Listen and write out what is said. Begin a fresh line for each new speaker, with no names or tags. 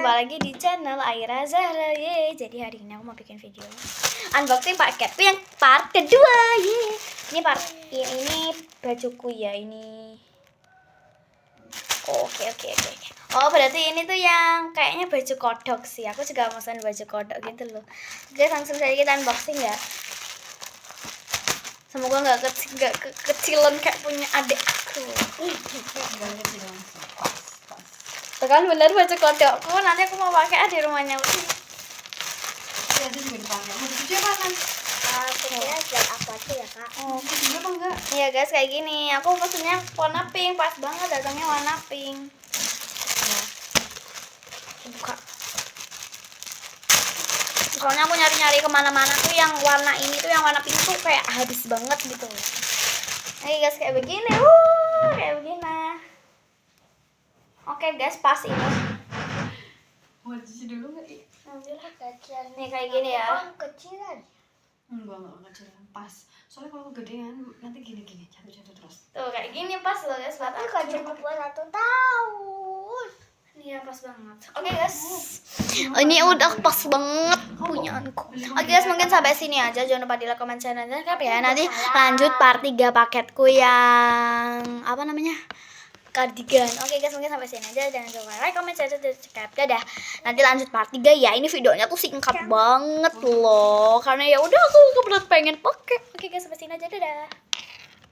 jumpa lagi di channel Aira Zahra. Jadi hari ini aku mau bikin video unboxing paketku yang part kedua. Ini bajuku ya ini. Oke. Oh berarti ini tuh yang kayaknya baju kodok sih. Aku juga pesan baju kodok gitu loh. Guys, langsung saja kita unboxing ya. Semoga nggak kecilan kayak punya adik aku. Tekan bener baju kodokku, nanti aku mau pakai di rumahnya.
Ya, itu juga dipakai. Mau dicuci apa kan?
Kira buat apa aja ya kak?
Oh,
Dicuci apa enggak?
iya guys, kayak gini. Aku pesennya warna pink, pas banget datangnya warna pink. Nah, buka. Soalnya aku nyari-nyari kemana-mana tuh yang warna ini tuh, yang warna pink tuh kayak habis banget gitu. Oke guys, kayak begini. Kayak begini. Oke guys, pas ini.
Mau cuci dulu nggak?
Kecilan.
Nih kayak gini ya.
Kecilan.
Enggak kecilan. Pas. Soalnya kalau kegedean nanti gini jatuh terus.
Tuh kayak gini pas loh guys, buat
Ini
aku.
kecilan buat 1 tahun.
Iya pas banget. Oke guys, ini udah pas banget punyaanku. Oke guys, mungkin sampai sini aja. Jangan lupa di like, comment, share, dan subscribe ya. Nanti lanjut part 3 paketku yang apa namanya, cardigan. Oke guys, mungkin sampai sini aja. Jangan lupa like, comment, share, dan subscribe. Dadah. Nanti lanjut part 3 ya. Ini videonya tuh singkat banget loh, karena ya udah aku kebetulan pengen pakai. Oke guys, sampai sini aja. Dadah.